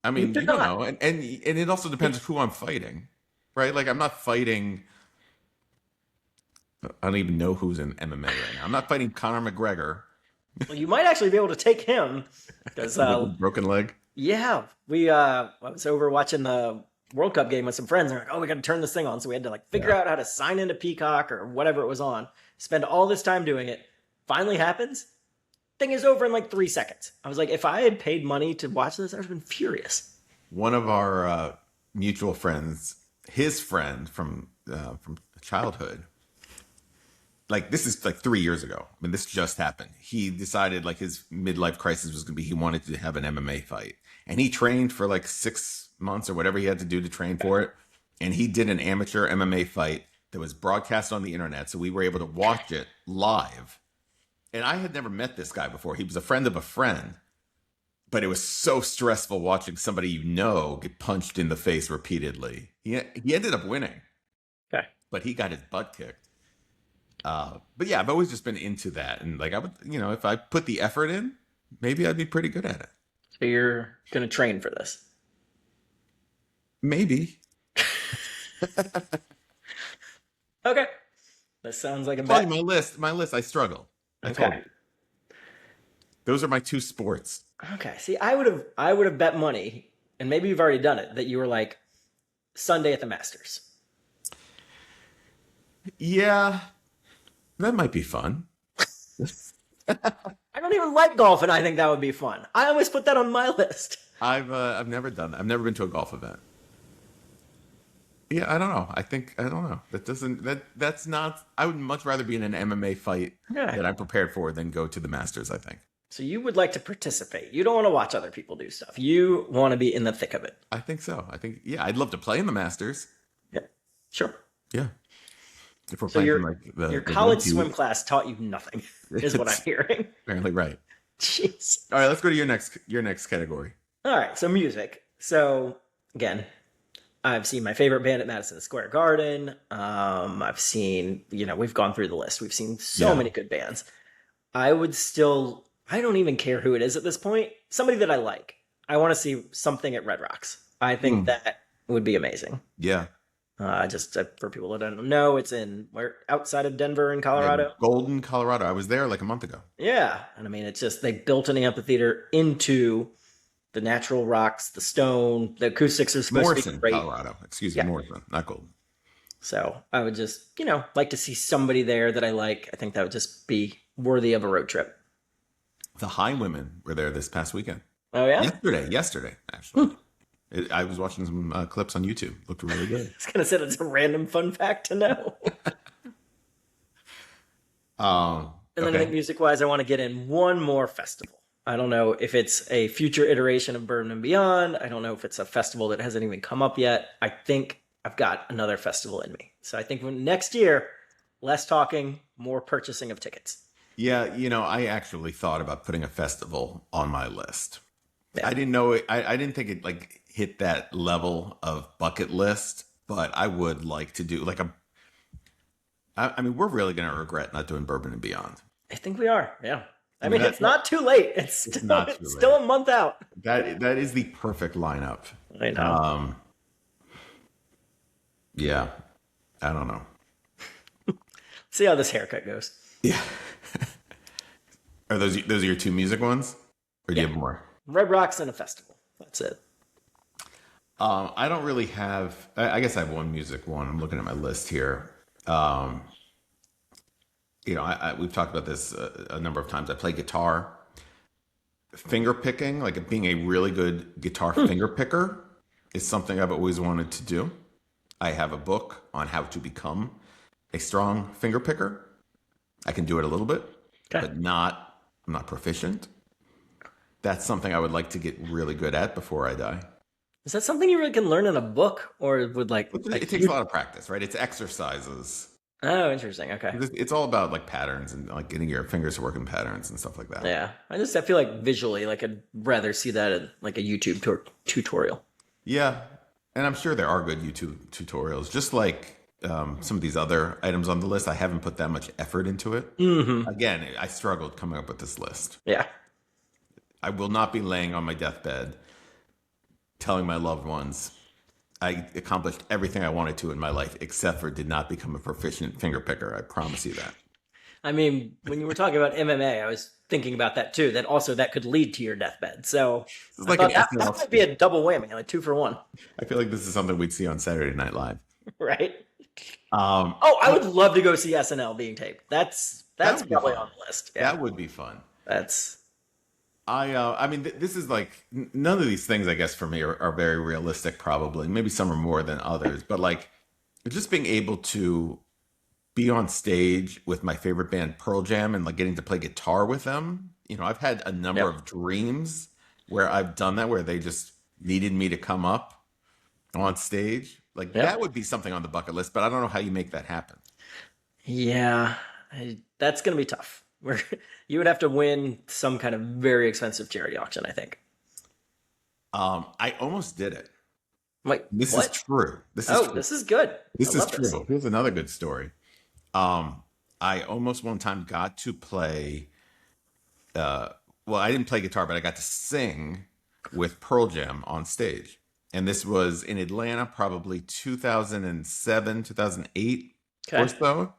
I mean, you don't know. And it also depends who I'm fighting, right? Like, I'm not fighting. I don't even know who's in MMA right now. I'm not fighting Conor McGregor. Well, you might actually be able to take him because broken leg. Yeah, I was over watching the World Cup game with some friends. And we're like, oh, we got to turn this thing on. So we had to like figure out how to sign into Peacock or whatever it was on. Spend all this time doing it. Finally happens. Thing is over in like 3 seconds. I was like, if I had paid money to watch this, I would have been furious. One of our mutual friends, his friend from childhood, like this is like 3 years ago. I mean, this just happened. He decided like his midlife crisis was going to be he wanted to have an MMA fight, and he trained for like 6 months or whatever he had to do to train for it, and he did an amateur MMA fight that was broadcast on the internet, so we were able to watch it live. And I had never met this guy before. He was a friend of a friend, but it was so stressful watching somebody you know get punched in the face repeatedly. He ended up winning, Okay. but he got his butt kicked. But yeah, I've always just been into that, and like I would, if I put the effort in, maybe I'd be pretty good at it. So you're going to train for this? Maybe. Okay. That sounds like a Probably bet. my list. I struggle. I told you. Those are my two sports. Okay. See, I would have bet money, and maybe you've already done it, that you were like Sunday at the Masters. Yeah, that might be fun. I don't even like golf, and I think that would be fun. I always put that on my list. I've never done that. I've never been to a golf event. Yeah, I don't know. I don't know. That's not. I would much rather be in an MMA fight that I'm prepared for than go to the Masters, I think. So you would like to participate. You don't want to watch other people do stuff. You want to be in the thick of it. I think so. Yeah, I'd love to play in the Masters. Yeah, sure. Yeah. If we're So playing your, from your college swim class taught you nothing, is what I'm hearing. Apparently right. Jeez. All right, let's go to your next category. All right, so music. So again, I've seen my favorite band at Madison Square Garden. I've seen, we've gone through the list. We've seen so many good bands. I don't even care who it is at this point. Somebody that I like. I want to see something at Red Rocks. I think that would be amazing. Yeah. Just for people that don't know, it's outside of Denver in Colorado. Golden, Colorado. I was there like a month ago. Yeah. And I mean, it's just, they built an amphitheater into the natural rocks, the stone, the acoustics are supposed to be great. Colorado. Excuse me, Morrison, not Golden. So I would just, like to see somebody there that I like. I think that would just be worthy of a road trip. The High Women were there this past weekend. Oh, yeah? Yesterday, actually. I was watching some clips on YouTube. Looked really good. I was going to say that's a random fun fact to know. And then I think music-wise, I want to get in one more festival. I don't know if it's a future iteration of Bourbon and Beyond. I don't know if it's a festival that hasn't even come up yet. I think I've got another festival in me. So I think next year, less talking, more purchasing of tickets. Yeah, I actually thought about putting a festival on my list. Yeah. I didn't know it. I didn't think it like hit that level of bucket list, but I would like to do like I mean, we're really going to regret not doing Bourbon and Beyond. I think we are. Yeah. I mean, it's not too late. It's still a month out. That is the perfect lineup. I know. Yeah. I don't know. See how this haircut goes. Yeah. Are those are your two music ones? Or do you have more? Red Rocks and a festival. That's it. I don't really have. I guess I have one music one. I'm looking at my list here. We've talked about this a number of times. I play guitar. Finger picking, like being a really good guitar finger picker, is something I've always wanted to do. I have a book on how to become a strong finger picker. I can do it a little bit, but I'm not proficient. That's something I would like to get really good at before I die. Is that something you really can learn in a book, or would it takes a lot of practice, right? It's exercises. Oh, interesting. Okay. It's all about like patterns and like getting your fingers to work in patterns and stuff like that. Yeah. I feel like visually, like I'd rather see that in like a YouTube tutorial. Yeah. And I'm sure there are good YouTube tutorials. Just like some of these other items on the list, I haven't put that much effort into it. Mm-hmm. Again, I struggled coming up with this list. Yeah. I will not be laying on my deathbed telling my loved ones I accomplished everything I wanted to in my life, except for did not become a proficient finger picker. I promise you that. I mean, when you were talking about MMA, I was thinking about that too. That also that could lead to your deathbed. So It's I like an thought that, SNL that might be skit. a double whammy, like 2 for 1, I feel like this is something we'd see on Saturday Night Live. right? Um, Oh, I would but love to go see SNL being taped. that That's would be probably fun. on the list. Yeah, That would be fun. that's I mean, this is like none of these things, I guess, for me are very realistic. Probably, maybe some are more than others, but like just being able to be on stage with my favorite band, Pearl Jam, and like getting to play guitar with them. You know, I've had a number yep, of dreams where I've done that, where they just needed me to come up on stage. Like that yep. would be something on the bucket list, but I don't know how you make that happen. Yeah, that's gonna be tough. Where you would have to win some kind of very expensive charity auction, I think. I almost did it. Wait, This is what? true. This is Oh, true. this is good. I This is love this. true. Here's another good story. Um, I almost one time got to play. Uh, well, I didn't play guitar, but I got to sing with Pearl Jam on stage, and this was in Atlanta, probably 2007, 2008 or Okay, so.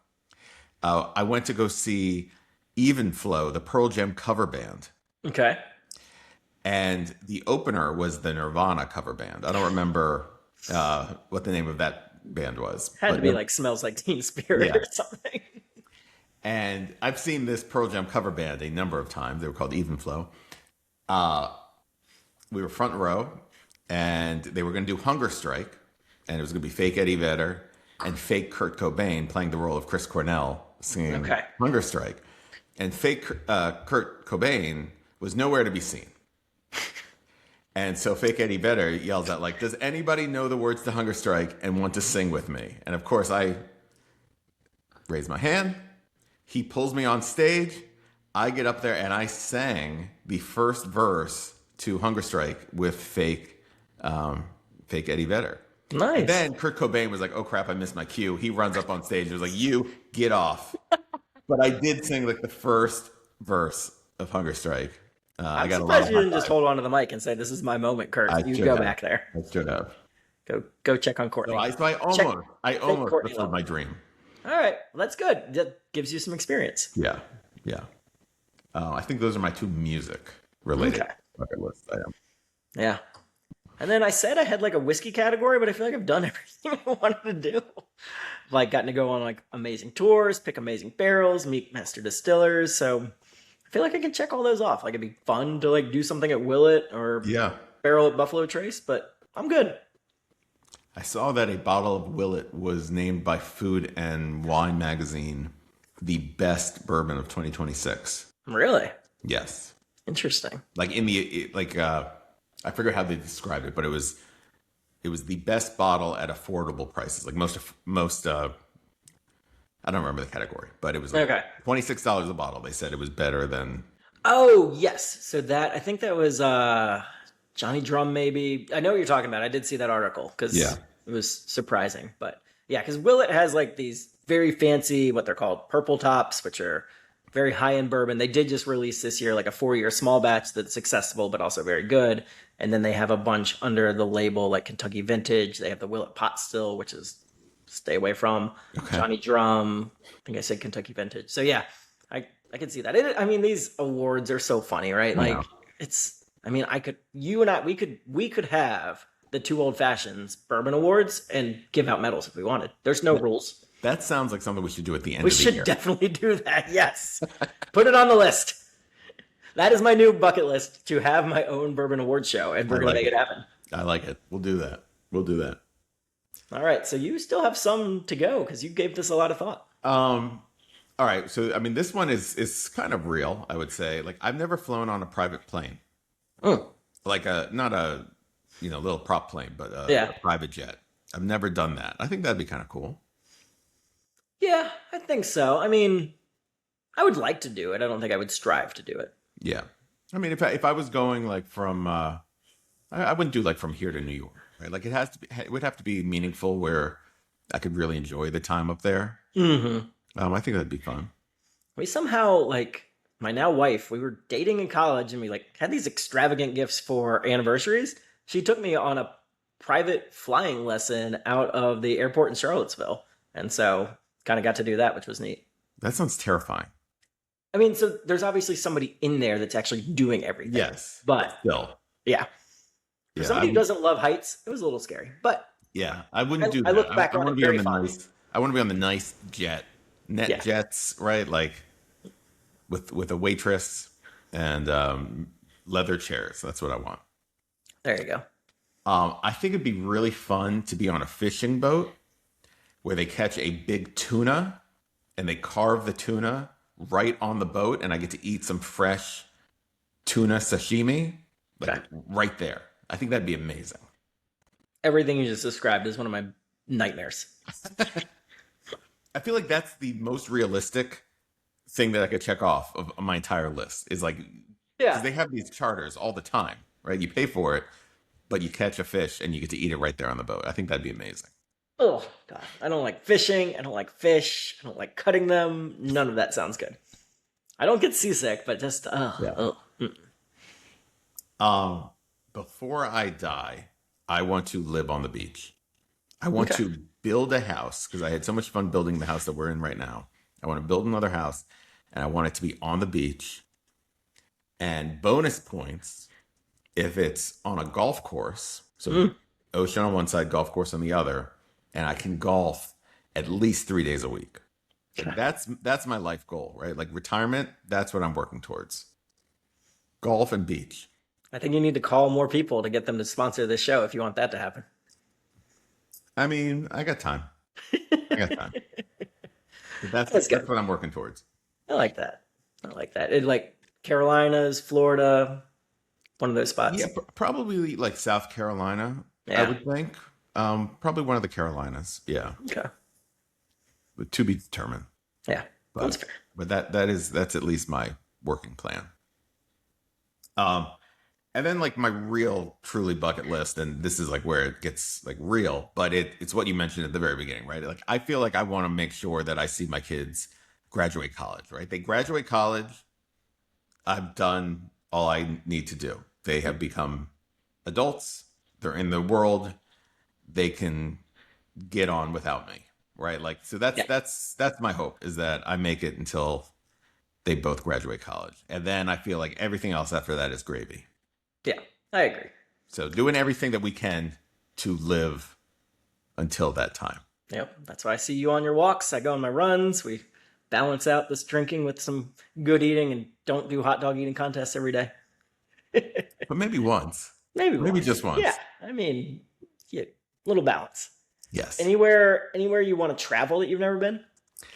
I went to go see Even Flow, the Pearl Jam cover band, okay. and the opener was the Nirvana cover band. I don't remember what the name of that band was, Had to but be like Smells Like Teen Spirit yeah. or something. And I've seen this Pearl Jam cover band a number of times. They were called Even Flow. Uh, we were front row, and they were going to do Hunger Strike, and it was going to be fake Eddie Vedder and fake Kurt Cobain playing the role of Chris Cornell singing Okay. Hunger Strike. And fake Kurt Cobain was nowhere to be seen. And so fake Eddie Vedder yells out, like, does anybody know the words to Hunger Strike and want to sing with me? And of course, I raise my hand. He pulls me on stage. I get up there and I sang the first verse to Hunger Strike with fake Eddie Vedder. And Nice. then Kurt Cobain was like, "Oh crap, I missed my cue." He runs up on stage and was like, "You get off." But I did sing like the first verse of Hunger Strike. I I'm got a lot surprised of you high didn't just five. hold on to the mic and say, "This is my moment, Kurt. I You should go have. back there. I should have. Go check on So Courtney. I Check almost Courtney fulfilled level. my dream. All right, well, that's good. That gives you some experience. Yeah, yeah. I think those are my two music related Okay. bucket list items. Yeah. And then I said I had like a whiskey category, but I feel like I've done everything I wanted to do. Like gotten to go on like amazing tours, pick amazing barrels, meet master distillers. So I feel like I can check all those off. Like it'd be fun to like do something at Willet or Yeah. barrel at Buffalo Trace, but I'm good. I saw that a bottle of Willet was named by Food and Wine magazine the best bourbon of 2026. Really Yes. interesting. Like I forget how they described it, but it was the best bottle at affordable prices. Like most I don't remember the category, but it was like Okay. $26 a bottle. They said it was better than Oh yes, so that I think that was Johnny Drum. Maybe I know what you're talking about. I did see that article because yeah. it was surprising. But yeah, because Willet has like these very fancy what they're called purple tops, which are very high end bourbon. They did just release this year like a 4-year small batch that's accessible but also very good. And then they have a bunch under the label like Kentucky Vintage. They have the Willet Pot Still, which is stay away from. Okay. Johnny Drum. I think I said Kentucky Vintage. So yeah, I can see that. I mean, these awards are so funny, right? I Like know. it's. I mean, you and I, we could have the two old fashions bourbon awards and give out medals if we wanted. There's no rules. That sounds like something we should do at the end We of the should year. definitely do that. Yes, put it on the list. That is my new bucket list to have my own bourbon award show, and we're I gonna like make it it. happen. I like it. We'll do that. We'll do that. All right, so you still have some to go because you gave this a lot of thought. All right. So I mean, this one is kind of real, I would say. Like I've never flown on a private plane, Mm, like a not a little prop plane, but yeah, a private jet. I've never done that. I think that'd be kind of cool. yeah, I think so. I mean, I would like to do it. I don't think I would strive to do it. Yeah. I mean, if I was going like from I wouldn't do like from here to New York, right? Like it would have to be meaningful where I could really enjoy the time up there. Mm-hmm. I think that'd be fun. We somehow like my now wife. We were dating in college, and we like had these extravagant gifts for anniversaries. She took me on a private flying lesson out of the airport in Charlottesville, and so kind of got to do that, which was neat. That sounds terrifying. I mean, so there's obviously somebody in there that's actually doing everything. Yes, but But still, yeah, for yeah, I somebody who would. doesn't love heights, it was a little scary. But Yeah, I wouldn't do I that. look back I on want it to be on very the fondly. nice. I want to be on the nice net Yeah, jets, right? Like with a waitress and leather chairs. That's what I want. there you go. I think it'd be really fun to be on a fishing boat where they catch a big tuna and they carve the tuna right on the boat, and I get to eat some fresh tuna sashimi, like Okay. right there. I think that'd be amazing. Everything you just described is one of my nightmares. I feel like that's the most realistic thing that I could check off of my entire list is like, because Yeah. they have these charters all the time, right? You pay for it, but you catch a fish and you get to eat it right there on the boat. I think that'd be amazing. Oh God, I don't like fishing. I don't like fish. I don't like cutting them. None of that sounds good. I don't get seasick, but just Yeah. mm. Um, Before I die, I want to live on the beach. I want Okay. to build a house because I had so much fun building the house that we're in right now. I want to build another house and I want it to be on the beach. And bonus points if it's on a golf course. So Mm. ocean on one side, golf course on the other, and I can golf at least 3 days a week. Like Okay. that's my life goal, right? Like retirement, that's what I'm working towards. Golf and beach. I think you need to call more people to get them to sponsor this show if you want that to happen. I mean, I got time. I got time. But That's that's good. what I'm working towards. I like that. I like that. It like Carolinas, Florida, one of those Yeah, spots. probably like South Carolina, I Yeah. would think. Probably one of the Carolinas. Yeah, Okay. but to be determined. Yeah. That's But fair. that's at least my working plan. Um, and then like my real truly bucket list, and this is like where it gets like real, but it's what you mentioned at the very beginning, right? Like I feel like I want to make sure that I see my kids graduate college, right? They graduate college, I've done all I need to do. They have become adults, they're in the world, they can get on without me, right? Like so Yeah. that's my hope is that I make it until they both graduate college. And then I feel like everything else after that is gravy. Yeah. I agree. So doing everything that we can to live until that time. Yep. That's why I see you on your walks. I go on my runs. We balance out this drinking with some good eating and don't do hot dog eating contests every day. But maybe once. Maybe Maybe once. just once. Yeah. I mean, yeah, little balance. Yes. Anywhere you want to travel that you've never been? I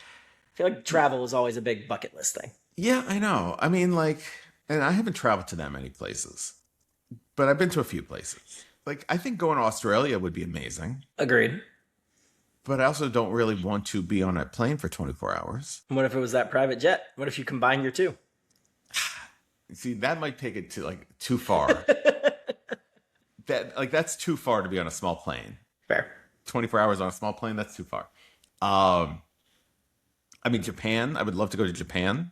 feel like travel is always a big bucket list thing. Yeah, I know. I mean, like, and I haven't traveled to that many places, but I've been to a few places. Like, I think going to Australia would be amazing, Agreed. but I also don't really want to be on a plane for 24 hours. What if it was that private jet? What if you combine your two? See, that might take it to like too far. That's too far to be on a small plane. Fair. 24 hours on a small plane, that's too far. Um, I mean, Japan, I would love to go to Japan.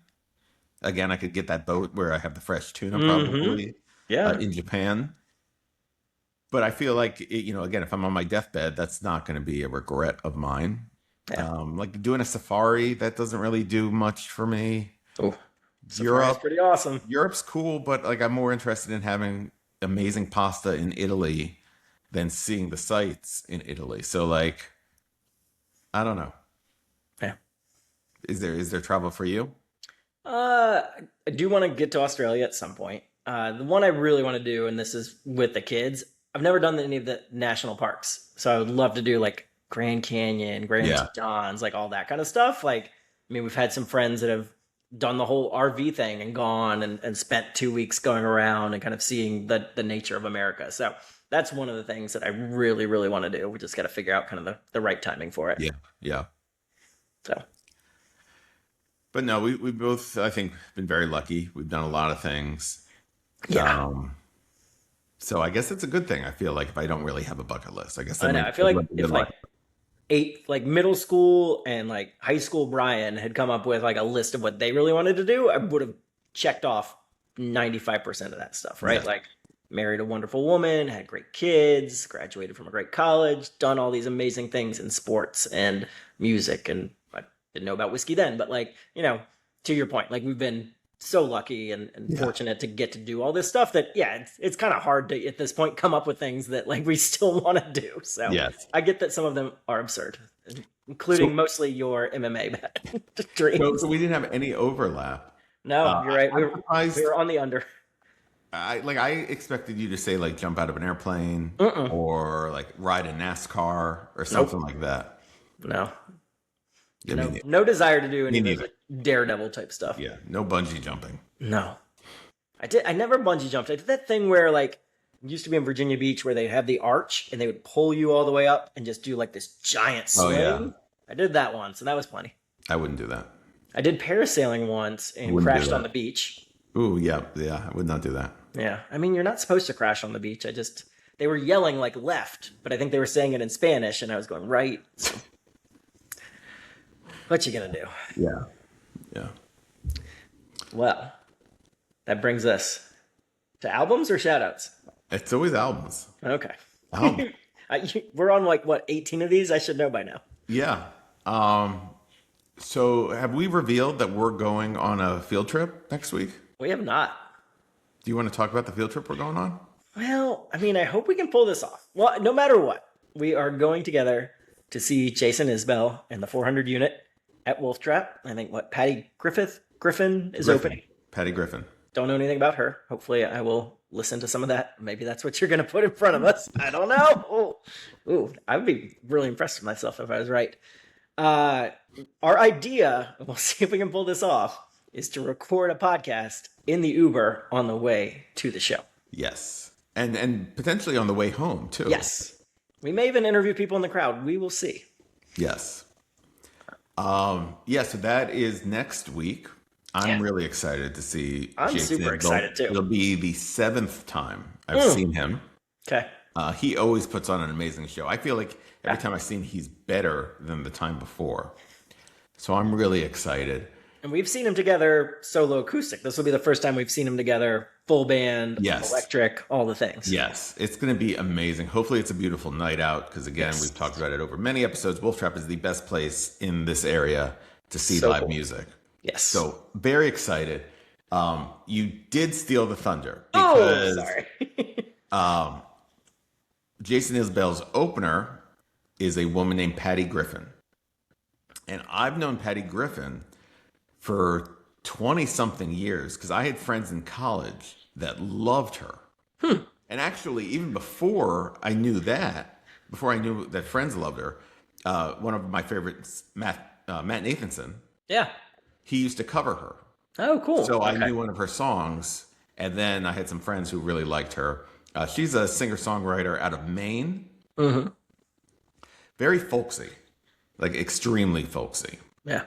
Again, I could get that boat where I have the fresh tuna probably Yeah. in Japan. But I feel like, again, if I'm on my deathbed, that's not going to be a regret of mine. Yeah. Like doing a safari, that doesn't really do much for me. Oh, safari's Europe, pretty awesome. Europe's cool, but like I'm more interested in having amazing pasta in Italy than seeing the sights in Italy. So like, I don't know. Yeah. Is there travel for you? I do want to get to Australia at some point. The one I really want to do, and this is with the kids, I've never done any of the national parks. So I would love to do like Grand Canyon, Grand Yeah. Tetons, like all that kind of stuff. Like, I mean, we've had some friends that have done the whole RV thing and gone and spent 2 weeks going around and kind of seeing the nature of America. So that's one of the things that I really, really want to do. We just got to figure out kind of the right timing for it. Yeah, yeah. So, But no, we both I think been very lucky. We've done a lot of things. yeah. So I guess it's a good thing. I feel like if I don't really have a bucket list, I guess I know. I feel like if like middle school and like high school Brian had come up with like a list of what they really wanted to do, I would have checked off 95% of that stuff, right? Yeah. Like married a wonderful woman, had great kids, graduated from a great college, done all these amazing things in sports and music. And I didn't know about whiskey then, but like, to your point, like we've been so lucky and fortunate to get to do all this stuff that it's kind of hard to at this point come up with things that like we still want to do. So Yes. I get that some of them are absurd, including mostly your MMA dreams. So we didn't have any overlap. No, you're right. I'm surprised. We were on the under. I expected you to say like jump out of an airplane or like ride a NASCAR or something like that. No. Yeah, No desire to do any of those like, daredevil type stuff. Yeah, no bungee jumping. No. I never bungee jumped. I did that thing where like used to be in Virginia Beach where they have the arch and they would pull you all the way up and just do like this giant swing. Oh, yeah. I did that once and that was plenty. I wouldn't do that. I did parasailing once and crashed on the beach. Ooh, yeah, I would not do that. Yeah. I mean, you're not supposed to crash on the beach. They were yelling like left, but I think they were saying it in Spanish and I was going right. So. What you gonna do? Yeah. Well, that brings us to albums or shoutouts? It's always albums. Okay. Album. We're on like what 18 of these? I should know by now. Yeah. So have we revealed that we're going on a field trip next week? We have not. Do you want to talk about the field trip we're going on? Well, I mean, I hope we can pull this off. Well, no matter what, we are going together to see Jason Isbell and the 400 unit at Wolf Trap. I think Patty Griffin is opening. Patty Griffin. Don't know anything about her. Hopefully I will listen to some of that. Maybe that's what you're going to put in front of us. I don't know. Ooh, I would be really impressed with myself if I was right. Our idea, we'll see if we can pull this off, is to record a podcast in the Uber on the way to the show. Yes. And potentially on the way home, too. Yes. We may even interview people in the crowd. We will see. Yes. So that is next week. I'm really excited to see Jason. Super excited, too. It'll be the 7th time I've seen him. Okay. He always puts on an amazing show. I feel like every time I've seen he's better than the time before. So I'm really excited. And we've seen him together solo acoustic. This will be the first time we've seen him together full band, electric, all the things. Yes, it's going to be amazing. Hopefully it's a beautiful night out because, again, we've talked about it over many episodes. Wolf Trap is the best place in this area to see live music. Yes. So very excited. You did steal the thunder because sorry. Jason Isbell's opener is a woman named Patty Griffin. And I've known Patty Griffin for 20-something years because I had friends in college that loved her. And actually, even before I knew that friends loved her, one of my favorites, Matt Nathanson, he used to cover her. Oh, cool. So I knew one of her songs, and then I had some friends who really liked her. She's a singer-songwriter out of Maine. Mm-hmm. Very folksy, like extremely folksy. Yeah.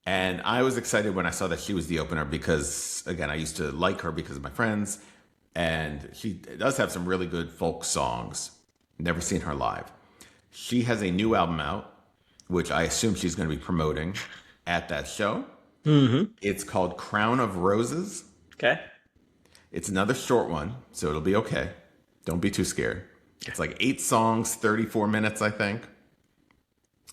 And I was excited when I saw that she was the opener because, again, I used to like her because of my friends. And she does have some really good folk songs. Never seen her live. She has a new album out, which I assume she's going to be promoting at that show. Mm-hmm. It's called Crown of Roses. Okay. It's another short one, so it'll be okay. Don't be too scared. It's like 8 songs, 34 minutes, I think.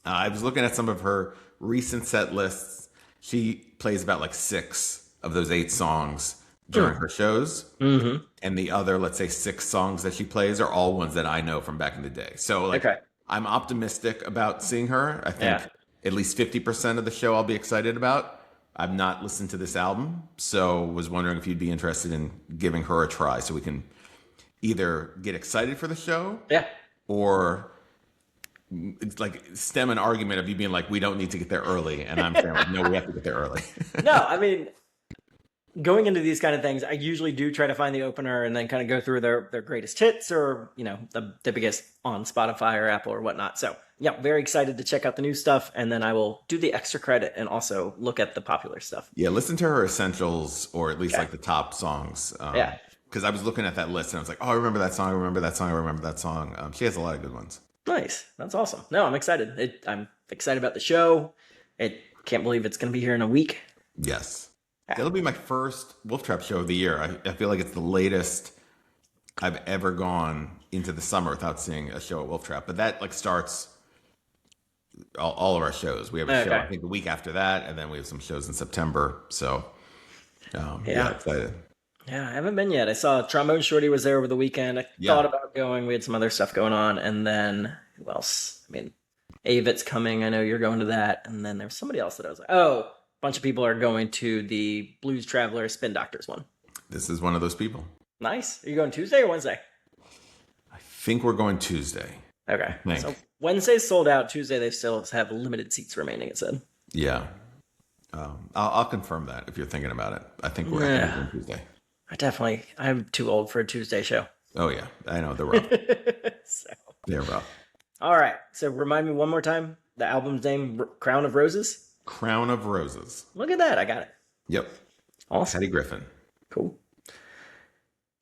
I was looking at some of her recent set lists. She plays about like 6 of those 8 songs during her shows. Mm-hmm. And the other, let's say 6 songs that she plays are all ones that I know from back in the day. So like, I'm optimistic about seeing her. I think at least 50% of the show I'll be excited about. I've not listened to this album, so was wondering if you'd be interested in giving her a try so we can either get excited for the show or it's like stem an argument of you being like, we don't need to get there early. And I'm saying like, no, we have to get there early. No, I mean, going into these kind of things, I usually do try to find the opener and then kind of go through their greatest hits or, you know, the biggest on Spotify or Apple or whatnot. So yeah, very excited to check out the new stuff. And then I will do the extra credit and also look at the popular stuff. Yeah, listen to her essentials or at least like the top songs. Because I was looking at that list and I was like, oh, I remember that song. I remember that song. I remember that song. She has a lot of good ones. Nice. That's awesome. No, I'm excited. I'm excited about the show. I can't believe it's going to be here in a week. Yes. It'll be my first Wolf Trap show of the year. I feel like it's the latest I've ever gone into the summer without seeing a show at Wolf Trap. But that like starts all of our shows. We have a show, Okay. I think, the week after that, and then we have some shows in September. So, Yeah. excited. Yeah, I haven't been yet. I saw Trombone Shorty was there over the weekend. I Yeah. thought about going. We had some other stuff going on. And then, who else? I mean, Avit's coming. I know you're going to that. And then there's somebody else that I was like, oh, a bunch of people are going to the Blues Traveler Spin Doctors one. This is one of those people. Nice. Are you going Tuesday or Wednesday? I think we're going Tuesday. Okay. Thanks. So Wednesday's sold out. Tuesday, they still have limited seats remaining, it said. Yeah. I'll confirm that if you're thinking about it. I think we're actually going Tuesday. I'm too old for a Tuesday show. Oh, yeah. I know. They're rough. So, They're rough. all right. So remind me one more time. The album's name, Crown of Roses? Crown of Roses. Look at that. I got it. Yep. Awesome. Teddy Griffin. Cool.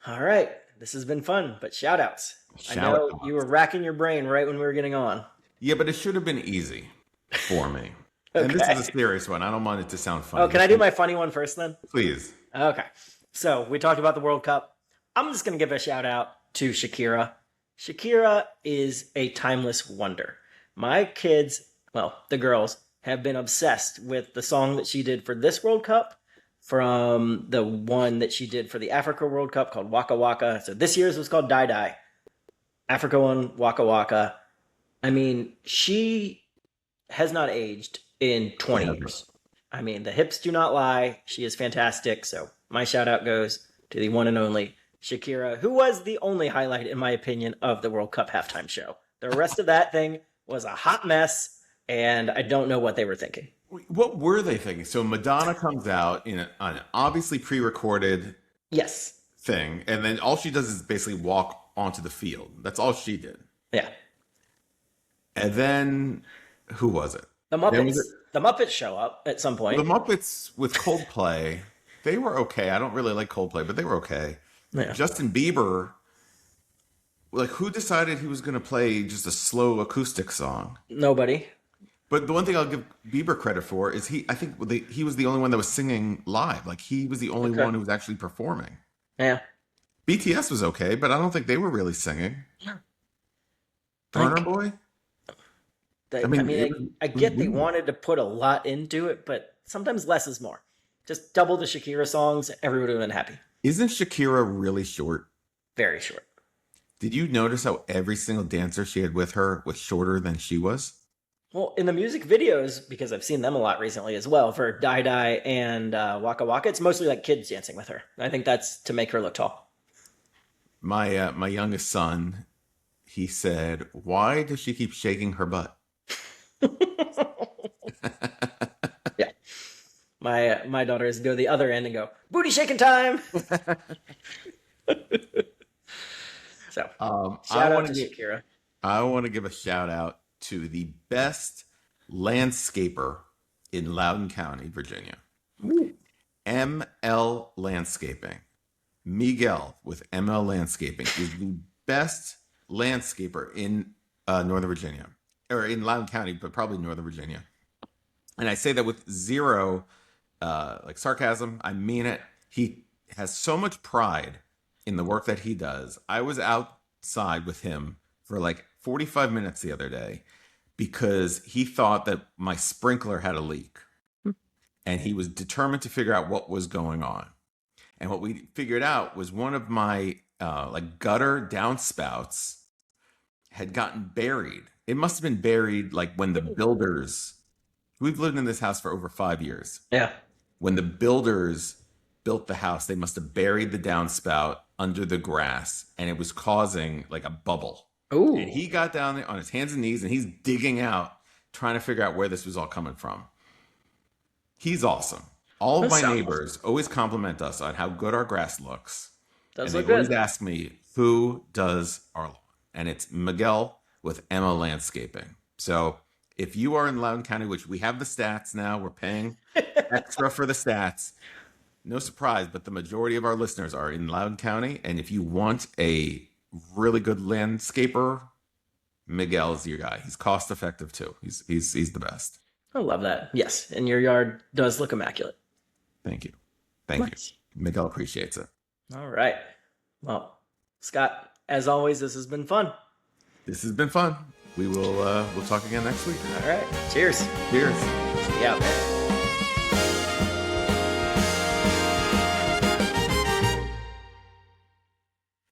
All right. This has been fun, but shout outs. I Shout know outs. you were racking your brain right when we were getting on. Yeah, but it should have been easy for me. And this Okay. is a serious one. I don't want it to sound funny. Oh, can I do my funny one first then? Please. Okay. So we talked about the World Cup. I'm just going to give a shout out to Shakira. Shakira is a timeless wonder. My kids, well, the girls, have been obsessed with the song that she did for this World Cup from the one that she did for the Africa World Cup called Waka Waka. So this year's was called Die Die. Africa one, Waka Waka. I mean, she has not aged in 20 years. I mean, the hips do not lie. She is fantastic. So my shout out goes to the one and only Shakira, who was the only highlight, in my opinion, of the World Cup halftime show. The rest of that thing was a hot mess, and I don't know what they were thinking. What were they thinking? So Madonna comes out in an obviously pre-recorded Yes. thing, and then all she does is basically walk onto the field. That's all she did. Yeah. And then, who was it? The Muppets. The Muppets show up at some point. The Muppets with Coldplay. They were okay. I don't really like Coldplay, but they were okay. Yeah. Justin Bieber, like, who decided he was going to play just a slow acoustic song? Nobody. But the one thing I'll give Bieber credit for is he was the only one that was singing live. Like, he was the only Okay. one who was actually performing. Yeah. BTS was okay, but I don't think they were really singing. Burner Boy? I mean, mean, it was- I get they wanted to put a lot into it, but sometimes less is more. Just double the Shakira songs, everybody would have been happy. Isn't Shakira really short? Very short. Did you notice how every single dancer she had with her was shorter than she was? Well, in the music videos, because I've seen them a lot recently as well, for Die Die and Waka Waka, it's mostly like kids dancing with her. I think that's to make her look tall. My youngest son, he said, "Why does she keep shaking her butt?" Yeah. My daughters go the other end and go, booty shaking time. So, shout out to Shakira. I want to give a shout out to the best landscaper in Loudoun County, Virginia. Ooh. ML Landscaping. Miguel with ML Landscaping is the best landscaper in Northern Virginia, or in Loudoun County, but probably Northern Virginia. And I say that with zero like sarcasm. I mean it. He has so much pride in the work that he does. I was outside with him for like 45 minutes the other day because he thought that my sprinkler had a leak. And he was determined to figure out what was going on. And what we figured out was one of my like gutter downspouts had gotten buried. It must have been buried like when the builders, we've lived in this house for over 5 years. Yeah. When the builders built the house, they must have buried the downspout under the grass, and it was causing like a bubble. Ooh. And he got down there on his hands and knees, and he's digging out, trying to figure out where this was all coming from. He's awesome. All of my neighbors always compliment us on how good our grass looks. Does And look they always good. ask me, who does our lawn? And it's Miguel with Emma Landscaping. So if you are in Loudoun County, which we have the stats now, we're paying extra for the stats. No surprise, but the majority of our listeners are in Loudoun County. And if you want a really good landscaper, Miguel is your guy. He's cost effective too. He's the best. I love that. Yes. And your yard does look immaculate. Thank you. Thank Nice. you. Miguel appreciates it. All right. Well, Scott, as always, this has been fun. This has been fun. we'll talk again next week. All right. Cheers. Cheers. Yeah.